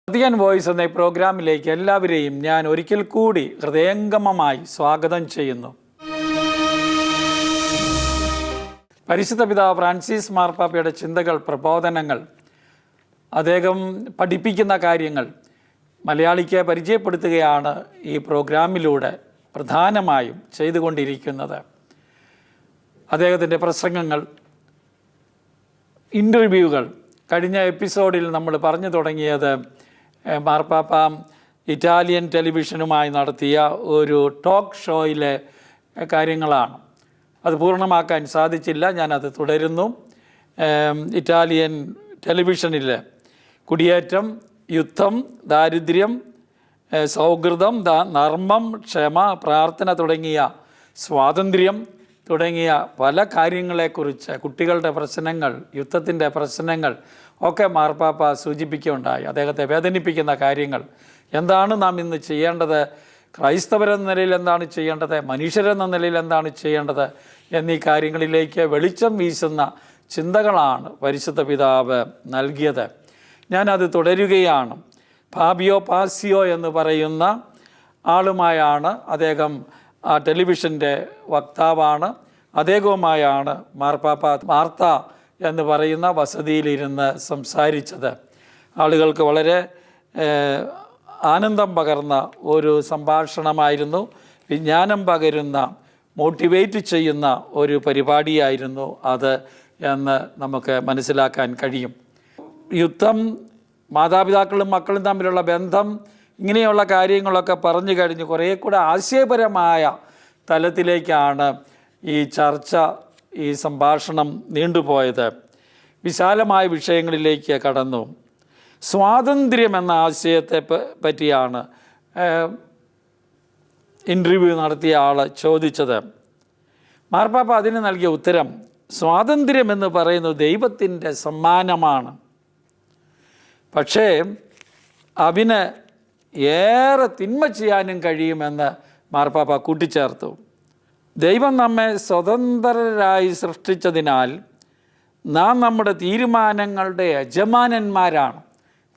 Vatican voice എന്ന പ്രോഗ്രാമിലേക്ക് എല്ലാവരെയും ഞാൻ ഒരിക്കൽ കൂടി ഹൃദയംഗമമായി സ്വാഗതം ചെയ്യുന്നു. പരിശുദ്ധ പിതാവ് ഫ്രാൻസിസ് മാർപ്പാപ്പയുടെ ചിന്തകൾ, പ്രബോധനങ്ങൾ, അദ്ദേഹം പഠിപ്പിക്കുന്ന കാര്യങ്ങൾ മലയാളിക്ക് പരിചയപ്പെടുത്തുകയാണ് ഈ പ്രോഗ്രാമിലൂടെ പ്രധാനമായും ചെയ്തുകൊണ്ടിരിക്കുന്നത്. അദ്ദേഹത്തിൻ്റെ പ്രസംഗങ്ങൾ, ഇൻ്റർവ്യൂകൾ, കഴിഞ്ഞ എപ്പിസോഡിൽ നമ്മൾ പറഞ്ഞു തുടങ്ങിയത് മാർപ്പാപ്പ ഇറ്റാലിയൻ ടെലിവിഷനുമായി നടത്തിയ ഒരു ടോക്ക് ഷോയിലെ കാര്യങ്ങളാണ്. അത് പൂർണ്ണമാക്കാൻ സാധിച്ചില്ല, ഞാനത് തുടരുന്നു. ഇറ്റാലിയൻ ടെലിവിഷനിൽ കുടിയേറ്റം, യുദ്ധം, ദാരിദ്ര്യം, സൗഹൃദം, നർമ്മം, ക്ഷമ, പ്രാർത്ഥന തുടങ്ങിയ സ്വാതന്ത്ര്യം തുടങ്ങിയ പല കാര്യങ്ങളെക്കുറിച്ച്, കുട്ടികളുടെ പ്രശ്നങ്ങൾ, യുദ്ധത്തിൻ്റെ പ്രശ്നങ്ങൾ ഒക്കെ മാർപ്പാപ്പ സൂചിപ്പിക്കുകയുണ്ടായി. അദ്ദേഹത്തെ വേദനിപ്പിക്കുന്ന കാര്യങ്ങൾ, എന്താണ് നാം ഇന്ന് ചെയ്യേണ്ടത്, ക്രൈസ്തവരെന്ന നിലയിൽ എന്താണ് ചെയ്യേണ്ടത്, മനുഷ്യരെന്ന നിലയിൽ എന്താണ് ചെയ്യേണ്ടത് എന്നീ കാര്യങ്ങളിലേക്ക് വെളിച്ചം വീശുന്ന ചിന്തകളാണ് പരിശുദ്ധ പിതാവ് നൽകിയത്. ഞാനത് തുടരുകയാണ്. ഫാബിയോ പാസിയോ എന്ന് പറയുന്ന ആളുമായാണ് അദ്ദേഹം, ടെലിവിഷൻ്റെ വക്താവാണ്. അദ്ദേഹവുമായാണ് മാർപ്പാപ്പ വാർത്ത എന്ന് പറയുന്ന വസതിയിലിരുന്ന് സംസാരിച്ചത്. ആളുകൾക്ക് വളരെ ആനന്ദം പകർന്ന ഒരു സംഭാഷണമായിരുന്നു. വിജ്ഞാനം പകരുന്ന, മോട്ടിവേറ്റ് ചെയ്യുന്ന ഒരു പരിപാടിയായിരുന്നു അത് എന്ന് നമുക്ക് മനസ്സിലാക്കാൻ കഴിയും. യുദ്ധം, മാതാപിതാക്കളും മക്കളും തമ്മിലുള്ള ബന്ധം, ഇങ്ങനെയുള്ള കാര്യങ്ങളൊക്കെ പറഞ്ഞു കഴിഞ്ഞ് കുറേ കൂടെ ആശയപരമായ തലത്തിലേക്കാണ് ഈ ചർച്ച, ഈ സംഭാഷണം നീണ്ടുപോയത്. വിശാലമായ വിഷയങ്ങളിലേക്ക് കടന്നു. സ്വാതന്ത്ര്യം എന്ന ആശയത്തെ പറ്റിയാണ് ഇൻ്റർവ്യൂ നടത്തിയ ആൾ ചോദിച്ചത്. മാർപ്പാപ്പ അതിന് നൽകിയ ഉത്തരം, സ്വാതന്ത്ര്യം എന്ന് പറയുന്നത് ദൈവത്തിൻ്റെ സമ്മാനമാണ്. പക്ഷേ അവന് ഏറെ തിന്മ ചെയ്യാനും കഴിയുമെന്ന് മാർപ്പാപ്പ കൂട്ടിച്ചേർത്തു. ദൈവം നമ്മെ സ്വതന്ത്രരായി സൃഷ്ടിച്ചതിനാൽ നാം നമ്മുടെ തീരുമാനങ്ങളുടെ യജമാനന്മാരാണ്.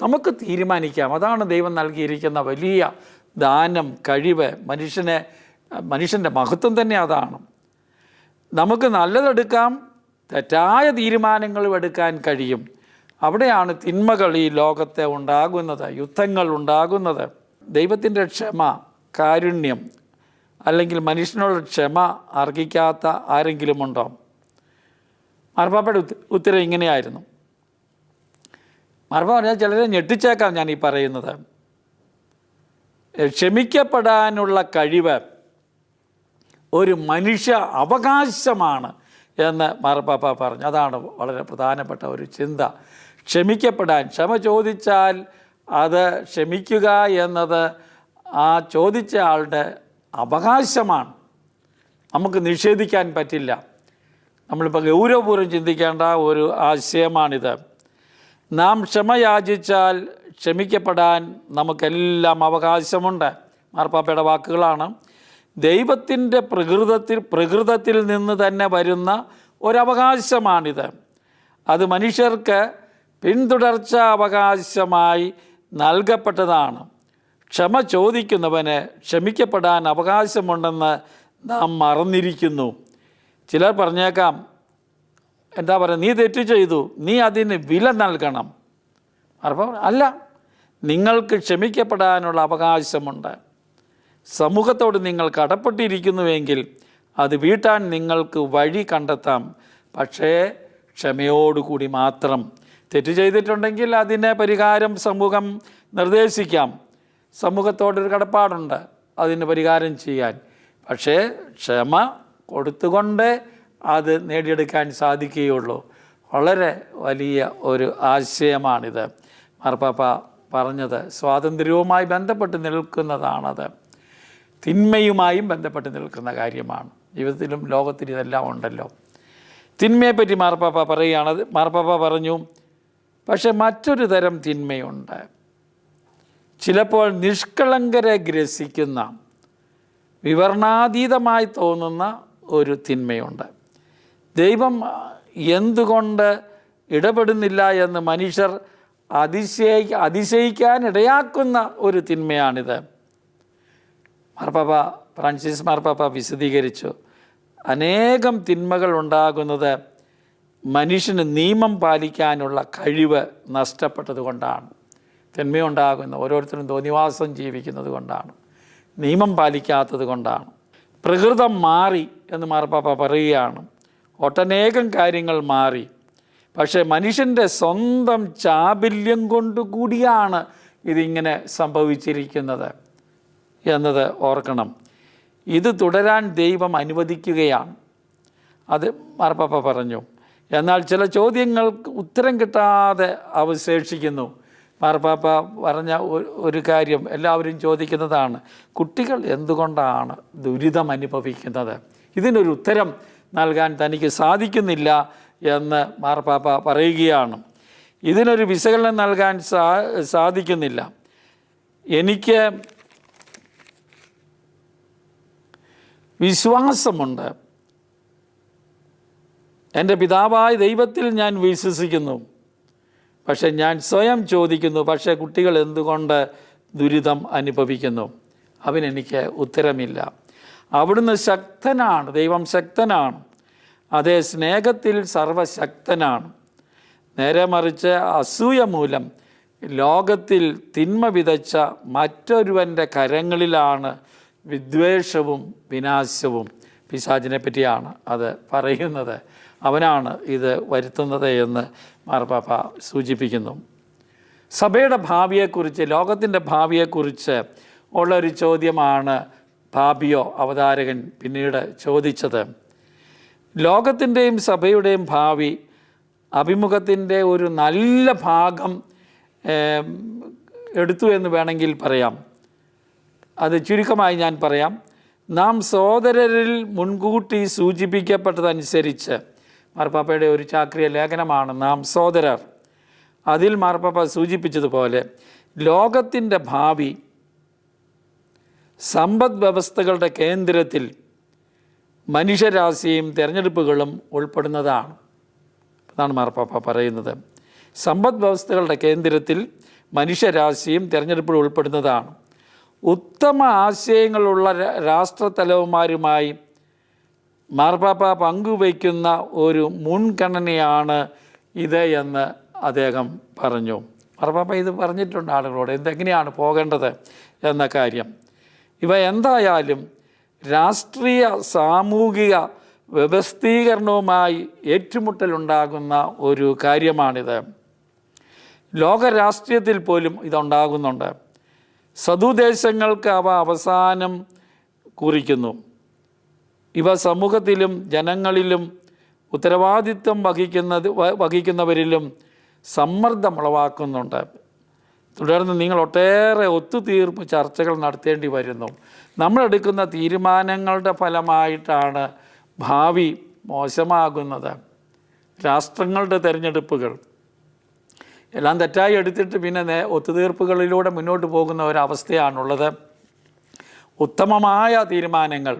നമുക്ക് തീരുമാനിക്കാം. അതാണ് ദൈവം നൽകിയിരിക്കുന്ന വലിയ ദാനം, കഴിവ്. മനുഷ്യൻ്റെ മഹത്വം തന്നെ അതാണ്. നമുക്ക് നല്ലതെടുക്കാം, തെറ്റായ തീരുമാനങ്ങളും എടുക്കാൻ കഴിയും. അവിടെയാണ് തിന്മകൾ ഈ ലോകത്തെ ഉണ്ടാകുന്നത്, യുദ്ധങ്ങൾ ഉണ്ടാകുന്നത്. ദൈവത്തിൻ്റെ ക്ഷമ, കാരുണ്യം, അല്ലെങ്കിൽ മനുഷ്യനോട് ക്ഷമ അർഹിക്കാത്ത ആരെങ്കിലും ഉണ്ടോ? മാർപ്പാപ്പയുടെ ഉത്തരം ഇങ്ങനെയായിരുന്നു. മാർപ്പാപ്പ പറഞ്ഞാൽ ചിലരെ ഞെട്ടിച്ചേക്കാം ഞാൻ ഈ പറയുന്നത്. ക്ഷമിക്കപ്പെടാനുള്ള കഴിവ് ഒരു മനുഷ്യ അവകാശമാണ് എന്ന് മാർപ്പാപ്പ പറഞ്ഞു. അതാണ് വളരെ പ്രധാനപ്പെട്ട ഒരു ചിന്ത. ക്ഷമിക്കപ്പെടാൻ, ക്ഷമ ചോദിച്ചാൽ അത് ക്ഷമിക്കുക എന്നത് ആ ചോദിച്ച ആളുടെ അവകാശമാണ്. നമുക്ക് നിഷേധിക്കാൻ പറ്റില്ല. നമ്മളിപ്പോൾ ഗൗരവപൂർവ്വം ചിന്തിക്കേണ്ട ഒരു ആശയമാണിത്. നാം ക്ഷമ യാചിച്ചാൽ ക്ഷമിക്കപ്പെടാൻ നമുക്കെല്ലാം അവകാശമുണ്ട്. മാർപ്പാപ്പയുടെ വാക്കുകളാണ്. ദൈവത്തിൻ്റെ പ്രകൃതത്തിൽ നിന്ന് തന്നെ വരുന്ന ഒരവകാശമാണിത്. അത് മനുഷ്യർക്ക് പിന്തുടർച്ച അവകാശമായി നൽകപ്പെട്ടതാണ്. ക്ഷമ ചോദിക്കുന്നവന് ക്ഷമിക്കപ്പെടാൻ അവകാശമുണ്ടെന്ന് നാം മറന്നിരിക്കുന്നു. ചിലർ പറഞ്ഞേക്കാം, എന്താ പറയുക, നീ തെറ്റ് ചെയ്തു, നീ അതിന് വില നൽകണം. അപ്പോൾ അല്ല, നിങ്ങൾക്ക് ക്ഷമിക്കപ്പെടാനുള്ള അവകാശമുണ്ട്. സമൂഹത്തോട് നിങ്ങൾ കടപ്പെട്ടിരിക്കുന്നുവെങ്കിൽ അത് വീട്ടാൻ നിങ്ങൾക്ക് വഴി കണ്ടെത്താം. പക്ഷേ ക്ഷമയോടുകൂടി മാത്രം. തെറ്റ് ചെയ്തിട്ടുണ്ടെങ്കിൽ അതിന് പരിഹാരം സമൂഹം നിർദ്ദേശിക്കാം. സമൂഹത്തോടൊരു കടപ്പാടുണ്ട് അതിന് പരിഹാരം ചെയ്യാൻ. പക്ഷേ ക്ഷമ കൊടുത്തുകൊണ്ട് അത് നേടിയെടുക്കാൻ സാധിക്കുകയുള്ളൂ. വളരെ വലിയ ഒരു ആശയമാണിത് മാർപ്പാപ്പ പറഞ്ഞത്. സ്വാതന്ത്ര്യവുമായി ബന്ധപ്പെട്ട് നിൽക്കുന്നതാണത്. തിന്മയുമായും ബന്ധപ്പെട്ട് നിൽക്കുന്ന കാര്യമാണ്. ജീവിതത്തിലും ലോകത്തിലും ഇതെല്ലാം ഉണ്ടല്ലോ. തിന്മയെപ്പറ്റി മാർപ്പാപ്പ പറയുകയാണ്. മാർപ്പാപ്പ പറഞ്ഞു, പക്ഷെ മറ്റൊരു തരം തിന്മയുണ്ട്. ചിലപ്പോൾ നിഷ്കളങ്കരെ ഗ്രസിക്കുന്ന, വിവരണാതീതമായി തോന്നുന്ന ഒരു തിന്മയുണ്ട്. ദൈവം എന്തുകൊണ്ട് ഇടപെടുന്നില്ല എന്ന് മനുഷ്യർ അതിശയിക്കാൻ ഇടയാക്കുന്ന ഒരു തിന്മയാണിത്. മാർപ്പാപ്പ ഫ്രാൻസിസ് മാർപ്പാപ്പ വിശദീകരിച്ചു, അനേകം തിന്മകൾ ഉണ്ടാകുന്നത് മനുഷ്യന് നിയമം പാലിക്കാനുള്ള കഴിവ് നഷ്ടപ്പെട്ടത് കൊണ്ടാണ്. തിന്മയുണ്ടാകുന്ന ഓരോരുത്തരും തോന്നിവാസം ജീവിക്കുന്നത് കൊണ്ടാണ്, നിയമം പാലിക്കാത്തത് കൊണ്ടാണ്. പ്രകൃതം മാറി എന്ന് മാർപ്പാപ്പ പറയുകയാണ്. ഒട്ടനേകം കാര്യങ്ങൾ മാറി. പക്ഷേ മനുഷ്യൻ്റെ സ്വന്തം ചാബല്യം കൊണ്ടുകൂടിയാണ് ഇതിങ്ങനെ സംഭവിച്ചിരിക്കുന്നത് എന്നത് ഓർക്കണം. ഇത് തുടരാൻ ദൈവം അനുവദിക്കുകയാണ്. അത് മാർപ്പാപ്പ പറഞ്ഞു. എന്നാൽ ചില ചോദ്യങ്ങൾക്ക് ഉത്തരം കിട്ടാതെ അവശേഷിക്കുന്നു. മാർപ്പാപ്പ പറഞ്ഞ ഒരു കാര്യം എല്ലാവരും ചോദിക്കുന്നതാണ്, കുട്ടികൾ എന്തുകൊണ്ടാണ് ദുരിതം അനുഭവിക്കുന്നത്? ഇതിനൊരു ഉത്തരം നൽകാൻ തനിക്ക് സാധിക്കുന്നില്ല എന്ന് മാർപ്പാപ്പ പറയുകയാണ്. ഇതിനൊരു വിശകലനം നൽകാൻ സാധിക്കുന്നില്ല. എനിക്ക് വിശ്വാസമുണ്ട്, എൻ്റെ പിതാവായ ദൈവത്തിൽ ഞാൻ വിശ്വസിക്കുന്നു. പക്ഷെ ഞാൻ സ്വയം ചോദിക്കുന്നു, പക്ഷേ കുട്ടികൾ എന്തുകൊണ്ട് ദുരിതം അനുഭവിക്കുന്നു? അവനെനിക്ക് ഉത്തരമില്ല. അവിടുന്ന് ശക്തനാണ്, ദൈവം ശക്തനാണ്. അതേ സ്നേഹത്തിൽ സർവശക്തനാണ്. നേരെ മറിച്ച് അസൂയ മൂലം ലോകത്തിൽ തിന്മ വിതച്ച മറ്റൊരുവൻ്റെ കരങ്ങളിലാണ് വിദ്വേഷവും വിനാശവും. പിശാചിനെ പറ്റിയാണ് അത് പറയുന്നത്. അവനാണ് ഇത് വരുത്തുന്നത് എന്ന് മാർപ്പാപ്പ സൂചിപ്പിക്കുന്നു. സഭയുടെ ഭാവിയെക്കുറിച്ച്, ലോകത്തിൻ്റെ ഭാവിയെക്കുറിച്ച് ഉള്ളൊരു ചോദ്യമാണ് പാപിയോ അവതാരകൻ പിന്നീട് ചോദിച്ചത്. ലോകത്തിൻ്റെയും സഭയുടെയും ഭാവി അഭിമുഖത്തിൻ്റെ ഒരു നല്ല ഭാഗം എടുത്തു എന്ന് വേണമെങ്കിൽ പറയാം. അത് ചുരുക്കമായി ഞാൻ പറയാം. നാം സഹോദരരിൽ മുൻകൂട്ടി സൂചിപ്പിക്കപ്പെട്ടതനുസരിച്ച്, മാർപ്പാപ്പയുടെ ഒരു ചാക്രിക ലേഖനമാണ് നാം സഹോദരർ. അതിൽ മാർപ്പാപ്പ സൂചിപ്പിച്ചതുപോലെ ലോകത്തിൻ്റെ ഭാവി സമ്പദ് വ്യവസ്ഥകളുടെ കേന്ദ്രത്തിൽ മനുഷ്യരാശിയും തിരഞ്ഞെടുപ്പുകളും ഉൾപ്പെടുന്നതാണ്. അതാണ് മാർപ്പാപ്പ പറയുന്നത്. സമ്പദ് വ്യവസ്ഥകളുടെ കേന്ദ്രത്തിൽ മനുഷ്യരാശിയും തിരഞ്ഞെടുപ്പുകളും ഉൾപ്പെടുന്നതാണ്. ഉത്തമ ആശയങ്ങളുള്ള രാഷ്ട്രത്തലവന്മാരുമായി മാർപ്പാപ്പ പങ്കുവയ്ക്കുന്ന ഒരു മുൻഗണനയാണ് ഇത് എന്ന് അദ്ദേഹം പറഞ്ഞു. മാർപ്പാപ്പ ഇത് പറഞ്ഞിട്ടുണ്ട് ആളുകളോട്, എന്തെങ്ങനെയാണ് പോകേണ്ടത് എന്ന കാര്യം. ഇവ എന്തായാലും രാഷ്ട്രീയ സാമൂഹിക വ്യവസ്ഥീകരണവുമായി ഏറ്റുമുട്ടലുണ്ടാകുന്ന ഒരു കാര്യമാണിത്. ലോക രാഷ്ട്രീയത്തിൽ പോലും ഇതുണ്ടാകുന്നുണ്ട്. സദുദ്ദേശങ്ങൾക്ക് അവ അവസാനം കുറിക്കുന്നു. ഇവ സമൂഹത്തിലും ജനങ്ങളിലും ഉത്തരവാദിത്വം വഹിക്കുന്നവരിലും സമ്മർദ്ദമുളവാക്കുന്നുണ്ട്. തുടർന്ന് നിങ്ങൾ ഒട്ടേറെ ഒത്തുതീർപ്പ് ചർച്ചകൾ നടത്തേണ്ടി വരുന്നു. നമ്മളെടുക്കുന്ന തീരുമാനങ്ങളുടെ ഫലമായിട്ടാണ് ഭാവി മോശമാകുന്നത്. രാഷ്ട്രങ്ങളുടെ തിരഞ്ഞെടുപ്പുകൾ എല്ലാം തെറ്റായി എടുത്തിട്ട് പിന്നെ ഒത്തുതീർപ്പുകളിലൂടെ മുന്നോട്ട് പോകുന്ന ഒരവസ്ഥയാണുള്ളത്. ഉത്തമമായ തീരുമാനങ്ങൾ,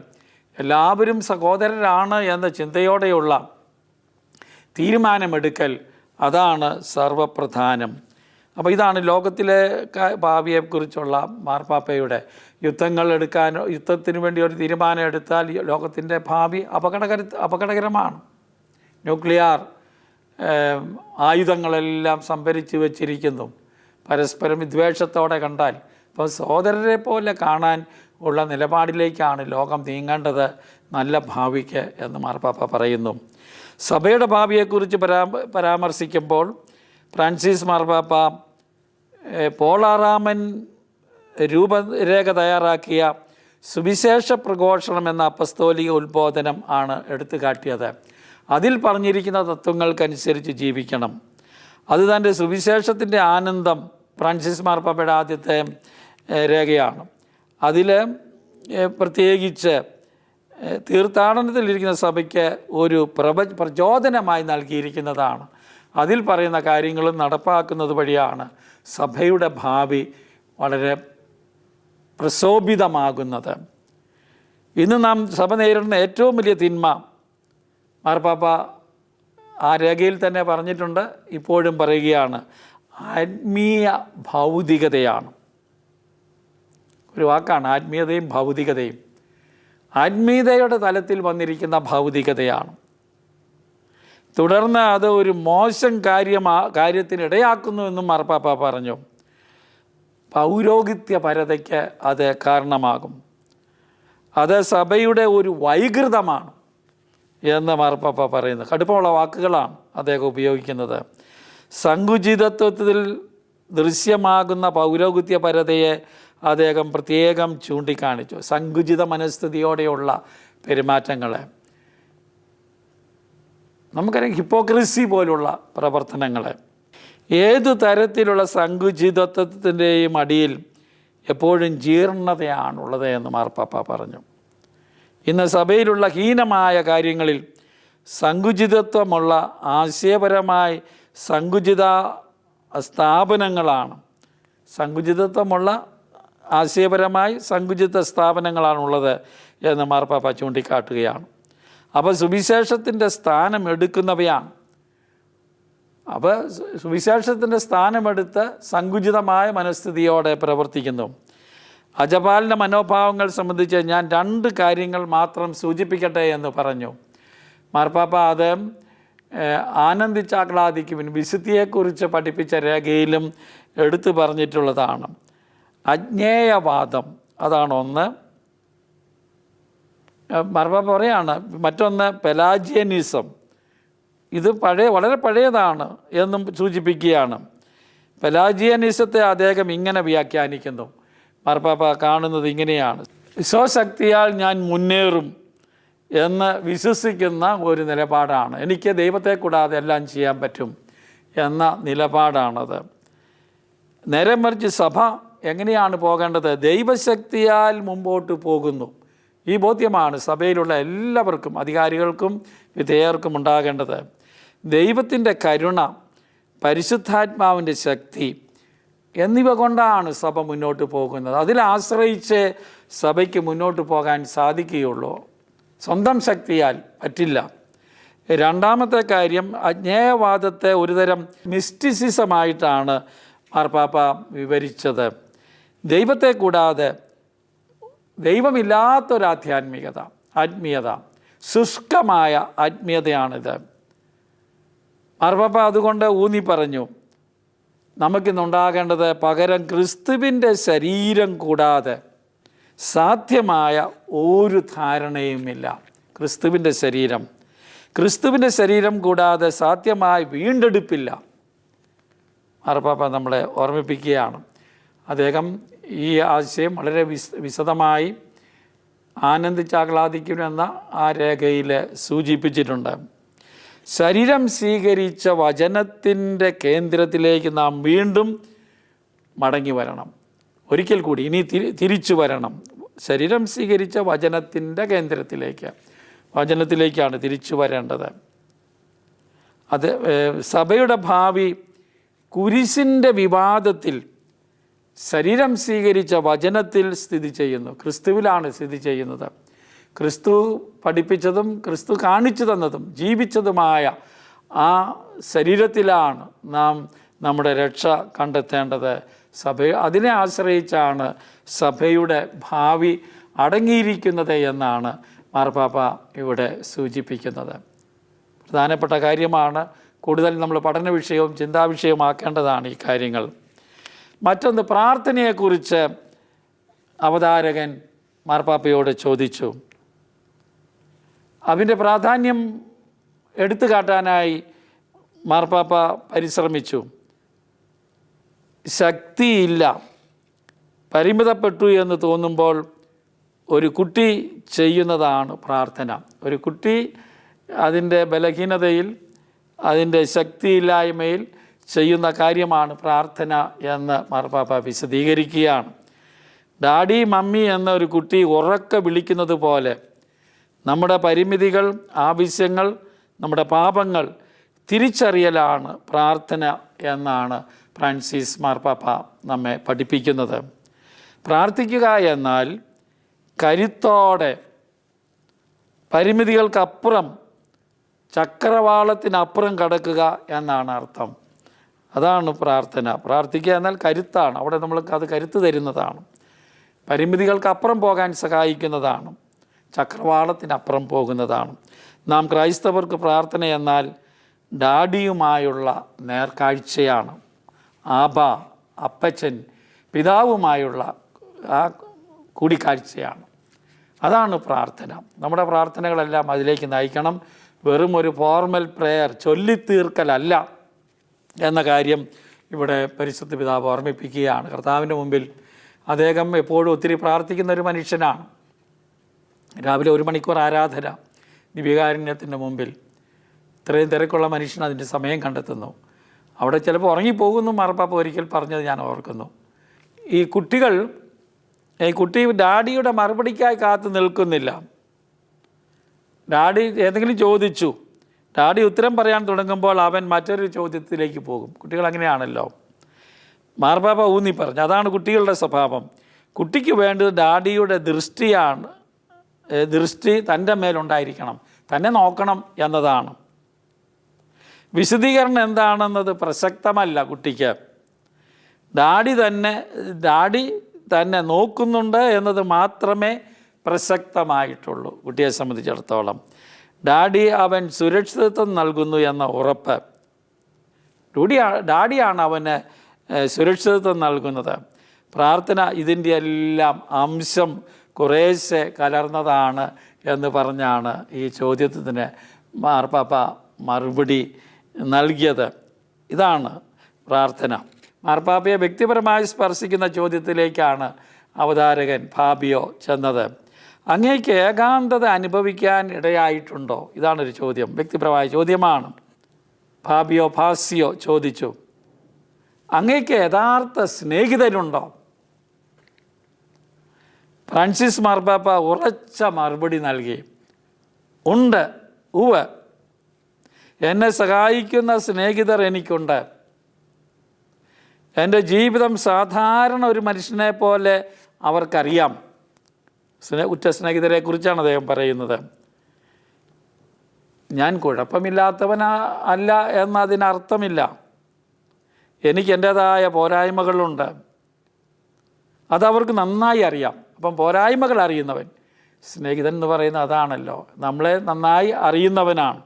എല്ലാവരും സഹോദരരാണ് എന്ന ചിന്തയോടെയുള്ള തീരുമാനമെടുക്കൽ, അതാണ് സർവപ്രധാനം. അപ്പോൾ ഇതാണ് ലോകത്തിലെ ഭാവിയെക്കുറിച്ചുള്ള മാർപ്പാപ്പയുടെ. യുദ്ധത്തിന് വേണ്ടി ഒരു തീരുമാനം എടുത്താൽ ലോകത്തിൻ്റെ ഭാവി അപകടകരമാണ്. ന്യൂക്ലിയർ ആയുധങ്ങളെല്ലാം സംഭരിച്ച് വച്ചിരിക്കുന്നു. പരസ്പരം വിദ്വേഷത്തോടെ കണ്ടാൽ, ഇപ്പോൾ സഹോദരരെ പോലെ കാണാൻ ഉള്ള നിലപാടിലേക്കാണ് ലോകം നീങ്ങേണ്ടത് നല്ല ഭാവിക്ക് എന്ന് മാർപ്പാപ്പ പറയുന്നു. സഭയുടെ ഭാവിയെക്കുറിച്ച് പരാമർശിക്കുമ്പോൾ ഫ്രാൻസിസ് മാർപ്പാപ്പ പോളാറാമൻ രൂപരേഖ തയ്യാറാക്കിയ സുവിശേഷ പ്രഘോഷണം എന്ന അപ്പസ്തോലിക ഉത്ബോധനം ആണ് എടുത്തു കാട്ടിയത്. അതിൽ പറഞ്ഞിരിക്കുന്ന തത്വങ്ങൾക്കനുസരിച്ച് ജീവിക്കണം. അത് തൻ്റെ സുവിശേഷത്തിൻ്റെ ആനന്ദം ഫ്രാൻസിസ് മാർപ്പാപ്പയുടെ ആദ്യത്തെ രേഖയാണ്. അതിൽ പ്രത്യേകിച്ച് തീർത്ഥാടനത്തിലിരിക്കുന്ന സഭയ്ക്ക് ഒരു പ്രചോദനമായി നൽകിയിരിക്കുന്നതാണ്. അതിൽ പറയുന്ന കാര്യങ്ങളും നടപ്പാക്കുന്നത് വഴിയാണ് സഭയുടെ ഭാവി വളരെ പ്രശോഭിതമാകുന്നത്. ഇന്ന് നാം സഭ നേരിടുന്ന ഏറ്റവും വലിയ തിന്മ, മാർപ്പാപ്പ ആ രേഖയിൽ തന്നെ പറഞ്ഞിട്ടുണ്ട്, ഇപ്പോഴും പറയുകയാണ്, ആത്മീയ ഭൗതികതയാണ്. ഒരു വാക്കാണ് ആത്മീയതയും ഭൗതികതയും. ആത്മീയതയുടെ തലത്തിൽ വന്നിരിക്കുന്ന ഭൗതികതയാണ്. തുടർന്ന് അത് ഒരു മോശം കാര്യത്തിനിടയാക്കുന്നു എന്നും മാർപ്പാപ്പ പറഞ്ഞു. പൗരോഹിത്യപരതയ്ക്ക് അത് കാരണമാകും. അത് സഭയുടെ ഒരു വൈകൃതമാണ് എന്ന് മാർപ്പാപ്പ പറയുന്നു. കടുപ്പമുള്ള വാക്കുകളാണ് അദ്ദേഹം ഉപയോഗിക്കുന്നത്. സങ്കുചിതത്വത്തിൽ ദൃശ്യമാകുന്ന പൗരോഹിത്യപരതയെ അദ്ദേഹം പ്രത്യേകം ചൂണ്ടിക്കാണിച്ചു. സങ്കുചിത മനസ്ഥിതിയോടെയുള്ള പെരുമാറ്റങ്ങളെ, നമുക്കറിയാം ഹിപ്പോക്രസി പോലുള്ള പ്രവർത്തനങ്ങളെ. ഏതു തരത്തിലുള്ള സങ്കുചിതത്വത്തിൻ്റെയും അടിയിൽ എപ്പോഴും ജീർണതയാണുള്ളത് എന്ന് മാർപ്പാപ്പ പറഞ്ഞു. ഇന്ന് സഭയിലുള്ള ഹീനമായ കാര്യങ്ങളിൽ സങ്കുചിതത്വമുള്ള ആശയപരമായി സങ്കുചിത സ്ഥാപനങ്ങളാണ്. സങ്കുചിതത്വമുള്ള ആശയപരമായി സങ്കുചിത സ്ഥാപനങ്ങളാണുള്ളത് എന്ന് മാർപ്പാപ്പ ചൂണ്ടിക്കാട്ടുകയാണ്. അപ്പോൾ സുവിശേഷത്തിൻ്റെ സ്ഥാനം എടുക്കുന്നവയാണ്. അപ്പോൾ സുവിശേഷത്തിൻ്റെ സ്ഥാനമെടുത്ത് സങ്കുചിതമായ മനസ്ഥിതിയോടെ പ്രവർത്തിക്കുന്നു. അജപാലന മനോഭാവങ്ങൾ സംബന്ധിച്ച് ഞാൻ 2 കാര്യങ്ങൾ മാത്രം സൂചിപ്പിക്കട്ടെ എന്ന് പറഞ്ഞു. മാർപ്പാപ്പ അത് ആനന്ദിച്ചാഹ്ലാദിക്കുവിൻ വിശുദ്ധിയെക്കുറിച്ച് പഠിപ്പിച്ച രേഖയിലും എടുത്തു പറഞ്ഞിട്ടുള്ളതാണ്. അജ്ഞേയവാദം അതാണ് ഒന്ന്. മാർപ്പാപ്പ പറയാണ്. മറ്റൊന്ന് പെലാജിയനിസം. ഇത് വളരെ പഴയതാണ് എന്നും സൂചിപ്പിക്കുകയാണ്. പെലാജിയനിസത്തെ അദ്ദേഹം ഇങ്ങനെ വ്യാഖ്യാനിക്കുന്നു. മാർപ്പാപ്പ കാണുന്നത് ഇങ്ങനെയാണ്: സ്വശക്തിയാൽ ഞാൻ മുന്നേറും എന്ന് വിശ്വസിക്കുന്ന ഒരു നിലപാടാണ്. എനിക്ക് ദൈവത്തെ കൂടാതെ എല്ലാം ചെയ്യാൻ പറ്റും എന്ന നിലപാടാണത്. നേരെ മറിച്ച് സഭ എങ്ങനെയാണ് പോകേണ്ടത്? ദൈവശക്തിയാൽ മുമ്പോട്ട് പോകുന്നു. ഈ ബോധ്യമാണ് സഭയിലുള്ള എല്ലാവർക്കും, അധികാരികൾക്കും വിധേയർക്കും ഉണ്ടാകേണ്ടത്. ദൈവത്തിൻ്റെ കരുണ, പരിശുദ്ധാത്മാവിൻ്റെ ശക്തി എന്നിവ കൊണ്ടാണ് സഭ മുന്നോട്ട് പോകുന്നത്. അതിലാശ്രയിച്ച് സഭയ്ക്ക് മുന്നോട്ട് പോകാൻ സാധിക്കുകയുള്ളൂ. സ്വന്തം ശക്തിയാൽ പറ്റില്ല. രണ്ടാമത്തെ കാര്യം, അജ്ഞേയവാദത്തെ ഒരുതരം മിസ്റ്റിസിസമായിട്ടാണ് മാർപ്പാപ്പ വിവരിച്ചത്. ദൈവത്തെ കൂടാതെ ദൈവമില്ലാത്തൊരാധ്യാത്മികത, ആത്മീയത, ശുഷ്കമായ ആത്മീയതയാണിത്. മാർപ്പാപ്പ അതുകൊണ്ട് ഊന്നി പറഞ്ഞു, നമുക്കിന്നുണ്ടാകേണ്ടത് പകരം ക്രിസ്തുവിൻ്റെ ശരീരം കൂടാതെ സാധ്യമായ ഒരു ധാരണയുമില്ല. ക്രിസ്തുവിൻ്റെ ശരീരം കൂടാതെ സാധ്യമായ വീണ്ടെടുപ്പില്ല. മാർപ്പാപ്പ നമ്മളെ ഓർമ്മിപ്പിക്കുകയാണ്. അദ്ദേഹം ഈ ആശയം വളരെ വിശദമായി ആനന്ദിച്ചാഹ്ലാദിക്കുമെന്ന ആ രേഖയിൽ സൂചിപ്പിച്ചിട്ടുണ്ട്. ശരീരം സ്വീകരിച്ച വചനത്തിൻ്റെ കേന്ദ്രത്തിലേക്ക് നാം വീണ്ടും മടങ്ങി വരണം. ഒരിക്കൽ കൂടി ഇനി തിരിച്ചു വരണം. ശരീരം സ്വീകരിച്ച വചനത്തിൻ്റെ വചനത്തിലേക്കാണ് തിരിച്ചു വരേണ്ടത്. അത് സഭയുടെ ഭാവി കുരിശിൻ്റെ വിവാദത്തിൽ ശരീരം സ്വീകരിച്ച വചനത്തിൽ സ്ഥിതി ചെയ്യുന്നു. ക്രിസ്തുവിലാണ് സ്ഥിതി ചെയ്യുന്നത്. ക്രിസ്തു പഠിപ്പിച്ചതും ക്രിസ്തു കാണിച്ചു തന്നതും ജീവിച്ചതുമായ ആ ശരീരത്തിലാണ് നാം നമ്മുടെ രക്ഷ കണ്ടെത്തേണ്ടത്. അതിനെ ആശ്രയിച്ചാണ് സഭയുടെ ഭാവി അടങ്ങിയിരിക്കുന്നത് എന്നാണ് മാർപ്പാപ്പ ഇവിടെ സൂചിപ്പിക്കുന്നത്. പ്രധാനപ്പെട്ട കാര്യമാണ്. കൂടുതൽ നമ്മൾ പഠന വിഷയവും ചിന്താവിഷയമാക്കേണ്ടതാണ് ഈ കാര്യങ്ങൾ. മറ്റൊന്ന്, പ്രാർത്ഥനയെക്കുറിച്ച് അവതാരകൻ മാർപ്പാപ്പയോട് ചോദിച്ചു. അതിൻ്റെ പ്രാധാന്യം എടുത്തു കാട്ടാനായി മാർപ്പാപ്പ പരിശ്രമിച്ചു. ശക്തിയില്ല, പരിമിതപ്പെട്ടു എന്ന് തോന്നുമ്പോൾ ഒരു കുട്ടി ചെയ്യുന്നതാണ് പ്രാർത്ഥന. ഒരു കുട്ടി അതിൻ്റെ ബലഹീനതയിൽ, അതിൻ്റെ ശക്തിയില്ലായ്മയിൽ ചെയ്യുന്ന കാര്യമാണ് പ്രാർത്ഥന എന്ന് മാർപ്പാപ്പ വിശദീകരിക്കുകയാണ്. ഡാഡി മമ്മി എന്ന ഒരു കുട്ടി ഉറക്കെ വിളിക്കുന്നത് പോലെ നമ്മുടെ പരിമിതികൾ, ആവശ്യങ്ങൾ, നമ്മുടെ പാപങ്ങൾ തിരിച്ചറിയലാണ് പ്രാർത്ഥന എന്നാണ് ഫ്രാൻസിസ് മാർപ്പാപ്പ നമ്മെ പഠിപ്പിക്കുന്നത്. പ്രാർത്ഥിക്കുക എന്നാൽ കരുത്തോടെ, പരിമിതികൾക്കപ്പുറം, ചക്രവാളത്തിനപ്പുറം കടക്കുക എന്നാണ് അർത്ഥം. അതാണ് പ്രാർത്ഥന. പ്രാർത്ഥിക്കുക എന്നാൽ കരുത്താണ്. അവിടെ നമ്മൾക്ക് അത് കരുത്ത് തരുന്നതാണ്. പരിമിതികൾക്കപ്പുറം പോകാൻ സഹായിക്കുന്നതാണ്. ചക്രവാളത്തിനപ്പുറം പോകുന്നതാണ്. നാം ക്രൈസ്തവർക്ക് പ്രാർത്ഥന എന്നാൽ ഡാഡിയുമായുള്ള നേർക്കാഴ്ചയാണ്. അപ്പച്ചൻ പിതാവുമായുള്ള ആ കൂടിക്കാഴ്ചയാണ്. അതാണ് പ്രാർത്ഥന. നമ്മുടെ പ്രാർത്ഥനകളെല്ലാം അതിലേക്ക് നയിക്കണം. വെറും ഒരു ഫോർമൽ പ്രെയർ ചൊല്ലിത്തീർക്കലല്ല എന്ന കാര്യം ഇവിടെ പരിശുദ്ധ പിതാവ് ഓർമ്മിപ്പിക്കുകയാണ്. കർത്താവിൻ്റെ മുമ്പിൽ അദ്ദേഹം എപ്പോഴും ഒത്തിരി പ്രാർത്ഥിക്കുന്ന ഒരു മനുഷ്യനാണ്. രാവിലെ 1 മണിക്കൂർ ആരാധന ദിവ്യകാരുണ്യത്തിൻ്റെ മുമ്പിൽ. ഇത്രയും തിരക്കുള്ള മനുഷ്യൻ അതിൻ്റെ സമയം കണ്ടെത്തുന്നു. അവിടെ ചിലപ്പോൾ ഉറങ്ങിപ്പോകുന്നു. മാർപ്പാപ്പ ഒരിക്കൽ പറഞ്ഞത് ഞാൻ ഓർക്കുന്നു. ഈ കുട്ടി ഡാഡിയുടെ മറുപടിക്കായി കാത്തു നിൽക്കുന്നില്ല. ഡാഡി ഏതെങ്കിലും ചോദിച്ചു, ഡാഡി ഉത്തരം പറയാൻ തുടങ്ങുമ്പോൾ അവൻ മറ്റൊരു ചോദ്യത്തിലേക്ക് പോകും. കുട്ടികൾ അങ്ങനെയാണല്ലോ. മാർപ്പാപ്പ ഊന്നി പറഞ്ഞു, അതാണ് കുട്ടികളുടെ സ്വഭാവം. കുട്ടിക്ക് വേണ്ടത് ഡാഡിയുടെ ദൃഷ്ടി തൻ്റെ മേലുണ്ടായിരിക്കണം, തന്നെ നോക്കണം എന്നതാണ്. വിശദീകരണം എന്താണെന്നത് പ്രസക്തമല്ല കുട്ടിക്ക്. ഡാഡി തന്നെ നോക്കുന്നുണ്ട് എന്നത് മാത്രമേ പ്രസക്തമായിട്ടുള്ളൂ കുട്ടിയെ സംബന്ധിച്ചിടത്തോളം. അവൻ സുരക്ഷിതത്വം നൽകുന്നു എന്ന ഉറപ്പ്. ഡാഡിയാണ് അവന് സുരക്ഷിതത്വം നൽകുന്നത്. പ്രാർത്ഥന ഇതിൻ്റെ എല്ലാം അംശം കുറേശ്ശെ കലർന്നതാണ് എന്ന് പറഞ്ഞാണ് ഈ ചോദ്യത്തിന് മാർപ്പാപ്പ മറുപടി നൽകിയത്. ഇതാണ് പ്രാർത്ഥന. മാർപ്പാപ്പയെ വ്യക്തിപരമായി സ്പർശിക്കുന്ന ചോദ്യത്തിലേക്കാണ് അവതാരകൻ ഫാബിയോ ചെന്നത്. അങ്ങേക്ക് ഏകാന്തത അനുഭവിക്കാൻ ഇടയായിട്ടുണ്ടോ? ഇതാണൊരു ചോദ്യം, വ്യക്തിപരമായ ചോദ്യമാണ്. ഫാസിയോ ചോദിച്ചു, അങ്ങേക്ക് യഥാർത്ഥ സ്നേഹിതരുണ്ടോ? ഫ്രാൻസിസ് മാർപ്പാപ്പ ഉറച്ച മറുപടി നൽകി, ഉണ്ട്, ഉവ്വ്, എന്നെ സഹായിക്കുന്ന സ്നേഹിതർ എനിക്കുണ്ട്. എൻ്റെ ജീവിതം സാധാരണ ഒരു മനുഷ്യനെ പോലെ അവർക്കറിയാം. ഉറ്റ സ്നേഹിതരെക്കുറിച്ചാണ് അദ്ദേഹം പറയുന്നത്. ഞാൻ കുഴപ്പമില്ലാത്തവനല്ല എന്നതിനർത്ഥമില്ല. എനിക്ക് എൻ്റേതായ പോരായ്മകളുണ്ട്, അതവർക്ക് നന്നായി അറിയാം. അപ്പം പോരായ്മകൾ അറിയുന്നവൻ സ്നേഹിതൻ എന്ന് പറയുന്നത് അതാണല്ലോ, നമ്മളെ നന്നായി അറിയുന്നവനാണ്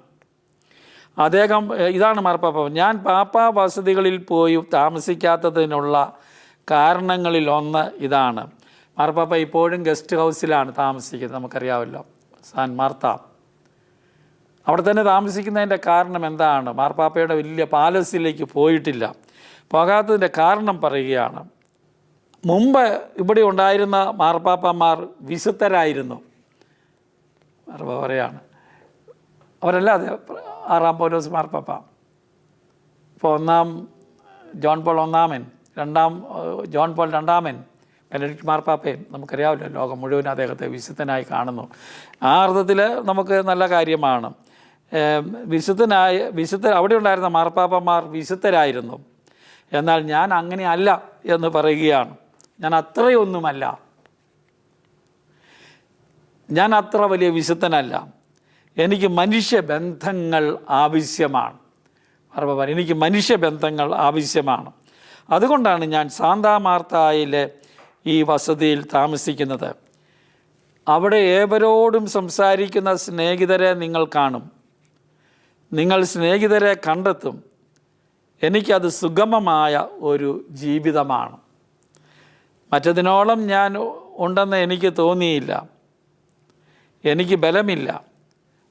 അദ്ദേഹം. ഇതാണ് മാർപ്പാപ്പ. ഞാൻ പാപ്പാ വസതികളിൽ പോയി താമസിക്കാത്തതിനുള്ള കാരണങ്ങളിലൊന്ന് ഇതാണ്. മാർപ്പാപ്പ ഇപ്പോഴും ഗസ്റ്റ് ഹൗസിലാണ് താമസിക്കുന്നത്, നമുക്കറിയാമല്ലോ, സാൻ മാർത്ത. അവിടെ തന്നെ താമസിക്കുന്നതിൻ്റെ കാരണം എന്താണ്? മാർപ്പാപ്പയുടെ വലിയ പാലസിലേക്ക് പോയിട്ടില്ല. പോകാത്തതിൻ്റെ കാരണം പറയുകയാണ്. മുമ്പ് ഇവിടെ ഉണ്ടായിരുന്ന മാർപ്പാപ്പന്മാർ വിശുദ്ധരായിരുന്നു. മാർപ്പാപ്പ പറയാണ്, അവരല്ലാതെ 6-ാം പൗലോസ് മാർപ്പാപ്പ, ഇപ്പോൾ 1-ാം ജോൺ പോൾ ഒന്നാമൻ, 2-ാം ജോൺ പോൾ 2-ാമൻ, ബെനഡിക്ട് മാർപ്പാപ്പയും നമുക്കറിയാമല്ലോ, ലോകം മുഴുവൻ അദ്ദേഹത്തെ വിശുദ്ധനായി കാണുന്നു. ആ അർത്ഥത്തിൽ നമുക്ക് നല്ല കാര്യമാണ്. അവിടെ ഉണ്ടായിരുന്ന മാർപ്പാപ്പന്മാർ വിശുദ്ധരായിരുന്നു. എന്നാൽ ഞാൻ അങ്ങനെ അല്ല എന്ന് പറയുകയാണ്. ഞാൻ അത്രയൊന്നുമല്ല, ഞാൻ അത്ര വലിയ വിശുദ്ധനല്ല. എനിക്ക് മനുഷ്യബന്ധങ്ങൾ ആവശ്യമാണ്. മാർപ്പാപ്പ, എനിക്ക് മനുഷ്യബന്ധങ്ങൾ ആവശ്യമാണ്. അതുകൊണ്ടാണ് ഞാൻ സാന്താ മാർത്തായിലെ ഈ വസതിയിൽ താമസിക്കുന്നത്. അവിടെ ഏവരോടും സംസാരിക്കുന്ന സ്നേഹിതരെ നിങ്ങൾ കാണും. നിങ്ങൾ സ്നേഹിതരെ കണ്ടെത്തും. എനിക്കത് സുഗമമായ ഒരു ജീവിതമാണ്. മറ്റതിനോളം ഞാൻ ഉണ്ടെന്ന് എനിക്ക് തോന്നിയില്ല. എനിക്ക് ബലമില്ല.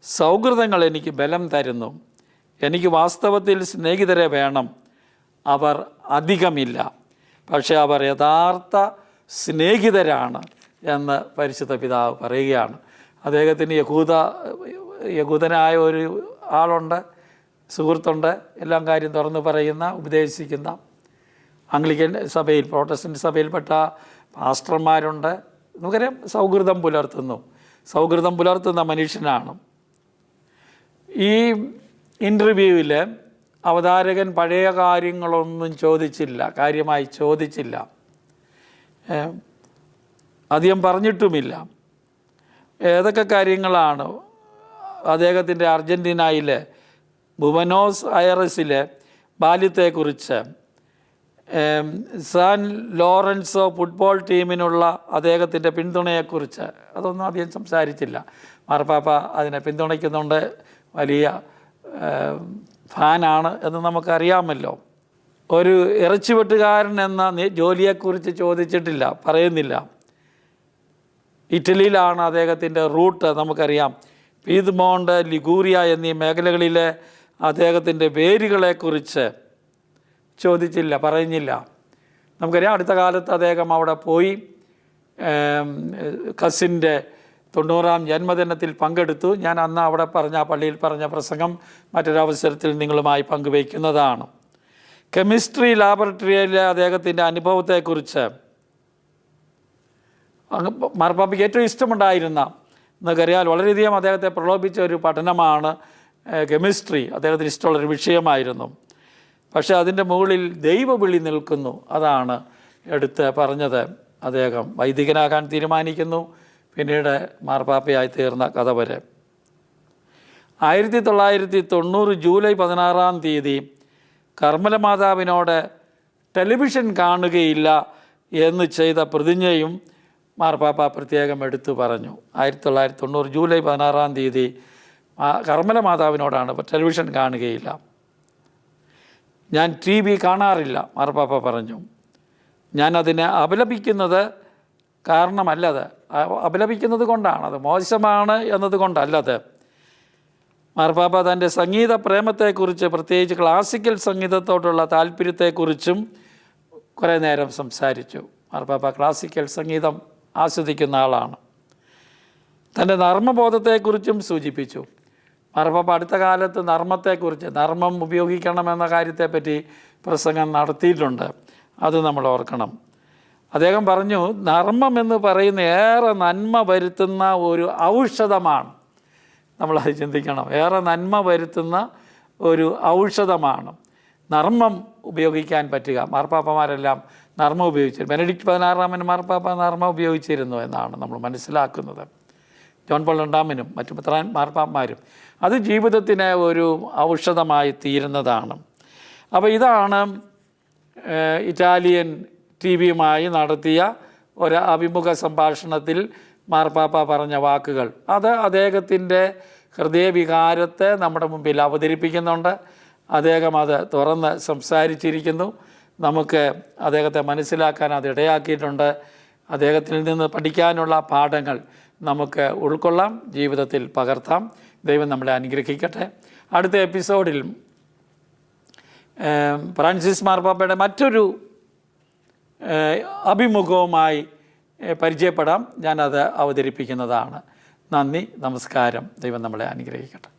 സൗഹൃദങ്ങൾ എനിക്ക് ബലം തരുന്നു. എനിക്ക് വാസ്തവത്തിൽ സ്നേഹിതരെ വേണം. അവർ അധികമില്ല, പക്ഷേ അവർ യഥാർത്ഥ സ്നേഹിതരാണ് എന്ന് പരിശുദ്ധ പിതാവ് പറയുകയാണ്. അദ്ദേഹത്തിന് യഹൂദനായ ഒരു ആളുണ്ട്, സുഹൃത്തുണ്ട്, എല്ലാം കാര്യം തുറന്ന് പറയുന്ന, ഉപദേശിക്കുന്ന. ആംഗ്ലിക്കൻ സഭയിൽ, പ്രോട്ടസ്റ്റൻ്റ് സഭയിൽപ്പെട്ട പാസ്റ്റർമാരുണ്ട്. നമുക്കറിയാം, സൗഹൃദം പുലർത്തുന്ന മനുഷ്യനാണ്. ഈ ഇൻ്റർവ്യൂവിൽ അവതാരകൻ പഴയ കാര്യങ്ങളൊന്നും കാര്യമായി ചോദിച്ചില്ല, അധികം പറഞ്ഞിട്ടുമില്ല. ഏതൊക്കെ കാര്യങ്ങളാണ് അദ്ദേഹത്തിൻ്റെ അർജൻറ്റീനയിലെ ബുവനോസ് അയറസിലെ ബാല്യത്തെക്കുറിച്ച്, സാൻ ലോറൻസോ ഫുട്ബോൾ ടീമിനുള്ള അദ്ദേഹത്തിൻ്റെ പിന്തുണയെക്കുറിച്ച് അതൊന്നും അധികം സംസാരിച്ചില്ല. മാർപ്പാപ്പ അതിനെ പിന്തുണയ്ക്കുന്നുണ്ട്, വലിയ ഫാനാണ് എന്ന് നമുക്കറിയാമല്ലോ. ഒരു ഇറച്ചിവെട്ടുകാരൻ എന്ന ജോലിയെക്കുറിച്ച് ചോദിച്ചിട്ടില്ല, പറയുന്നില്ല. ഇറ്റലിയിലാണ് അദ്ദേഹത്തിൻ്റെ റൂട്ട്, നമുക്കറിയാം. പീദ്മോണ്ട്, ലിഗൂറിയ എന്നീ മേഖലകളിലെ അദ്ദേഹത്തിൻ്റെ വേരുകളെക്കുറിച്ച് ചോദിച്ചില്ല, പറയുന്നില്ല. നമുക്കറിയാം അടുത്ത കാലത്ത് അദ്ദേഹം അവിടെ പോയി കസിൻ്റെ 90-ാം ജന്മദിനത്തിൽ പങ്കെടുത്തു. ഞാൻ അന്ന് അവിടെ പറഞ്ഞ പള്ളിയിൽ പറഞ്ഞ പ്രസംഗം മറ്റൊരവസരത്തിൽ നിങ്ങളുമായി പങ്കുവയ്ക്കുന്നതാണ്. കെമിസ്ട്രി ലാബറട്ടറിയിലെ അദ്ദേഹത്തിൻ്റെ അനുഭവത്തെക്കുറിച്ച് മാർപ്പാപ്പയ്ക്ക് ഏറ്റവും ഇഷ്ടമുണ്ടായിരുന്ന, എന്നൊക്കറിയാൽ വളരെയധികം അദ്ദേഹത്തെ പ്രലോഭിപ്പിച്ച ഒരു പഠനമാണ് കെമിസ്ട്രി. അദ്ദേഹത്തിന് ഇഷ്ടമുള്ളൊരു വിഷയമായിരുന്നു. പക്ഷേ അതിൻ്റെ മുകളിൽ ദൈവവിളി നിൽക്കുന്നു, അതാണ് എടുത്ത് പറഞ്ഞത്. അദ്ദേഹം വൈദികനാകാൻ തീരുമാനിക്കുന്നു. പിന്നീട് മാർപ്പാപ്പയായി തീർന്ന കഥ വരെ. 1990 ജൂലൈ 16-ാം തീയതി കർമ്മല മാതാവിനോട് ടെലിവിഷൻ കാണുകയില്ല എന്ന് ചെയ്ത പ്രതിജ്ഞയും മാർപ്പാപ്പ പ്രത്യേകം എടുത്തു പറഞ്ഞു. 1990 ജൂലൈ 16-ാം തീയതി കർമ്മല മാതാവിനോടാണ് ടെലിവിഷൻ കാണുകയില്ല. ഞാൻ TV കാണാറില്ല, മാർപ്പാപ്പ പറഞ്ഞു. ഞാനതിനെ അപലപിക്കുന്നത് കാരണമല്ലത്, അപലപിക്കുന്നത് കൊണ്ടാണ്, അത് മോശമാണ് എന്നതുകൊണ്ടല്ലത്. മാർപ്പാപ്പ തൻ്റെ സംഗീത പ്രേമത്തെക്കുറിച്ച്, പ്രത്യേകിച്ച് ക്ലാസിക്കൽ സംഗീതത്തോടുള്ള താല്പര്യത്തെക്കുറിച്ചും കുറേ നേരം സംസാരിച്ചു. മാർപ്പാപ്പ ക്ലാസിക്കൽ സംഗീതം ആസ്വദിക്കുന്ന ആളാണ്. തൻ്റെ നർമ്മബോധത്തെക്കുറിച്ചും സൂചിപ്പിച്ചു. മാർപ്പാപ്പ അടുത്ത കാലത്ത് നർമ്മത്തെക്കുറിച്ച്, നർമ്മം ഉപയോഗിക്കണമെന്ന കാര്യത്തെപ്പറ്റി പ്രസംഗം നടത്തിയിട്ടുണ്ട്. അത് നമ്മൾ ഓർക്കണം. അദ്ദേഹം പറഞ്ഞു, നർമ്മം എന്ന് പറയുന്ന ഏറെ നന്മ വരുത്തുന്ന ഒരു ഔഷധമാണ്. നമ്മളത് ചിന്തിക്കണം. ഏറെ നന്മ വരുത്തുന്ന ഒരു ഔഷധമാണ് നർമ്മം ഉപയോഗിക്കാൻ പറ്റുക. മാർപ്പാപ്പമാരെല്ലാം നർമ്മം ഉപയോഗിച്ചിരുന്നു. ബെനഡിക്റ്റ് 16-ാമൻ മാർപ്പാപ്പ നർമ്മം ഉപയോഗിച്ചിരുന്നു എന്നാണ് നമ്മൾ മനസ്സിലാക്കുന്നത്. ജോൺ പോൾ രണ്ടാമനും മറ്റു മാർപ്പാപ്പമാരും. അത് ജീവിതത്തിന് ഒരു ഔഷധമായി തീരുന്നതാണ്. അപ്പോൾ ഇതാണ് ഇറ്റാലിയൻ TV-യുമായി നടത്തിയ ഒരു അഭിമുഖ സംഭാഷണത്തിൽ മാർപ്പാപ്പ പറഞ്ഞ വാക്കുകൾ. അത് അദ്ദേഹത്തിൻ്റെ ഹൃദയവികാരത്തെ നമ്മുടെ മുമ്പിൽ അവതരിപ്പിക്കുന്നുണ്ട്. അദ്ദേഹം അത് തുറന്ന് സംസാരിച്ചിരിക്കുന്നു. നമുക്ക് അദ്ദേഹത്തെ മനസ്സിലാക്കാൻ അത് ഇടയാക്കിയിട്ടുണ്ട്. അദ്ദേഹത്തിൽ നിന്ന് പഠിക്കാനുള്ള പാഠങ്ങൾ നമുക്ക് ഉൾക്കൊള്ളാം, ജീവിതത്തിൽ പകർത്താം. ദൈവം നമ്മളെ അനുഗ്രഹിക്കട്ടെ. അടുത്ത എപ്പിസോഡിൽ ഫ്രാൻസിസ് മാർപ്പാപ്പയുടെ മറ്റൊരു അഭിമുഖവുമായി പരിചയപ്പെടാം. ഞാനത് അവതരിപ്പിക്കുന്നതാണ്. നന്ദി, നമസ്കാരം. ദൈവം നമ്മളെ അനുഗ്രഹിക്കട്ടെ.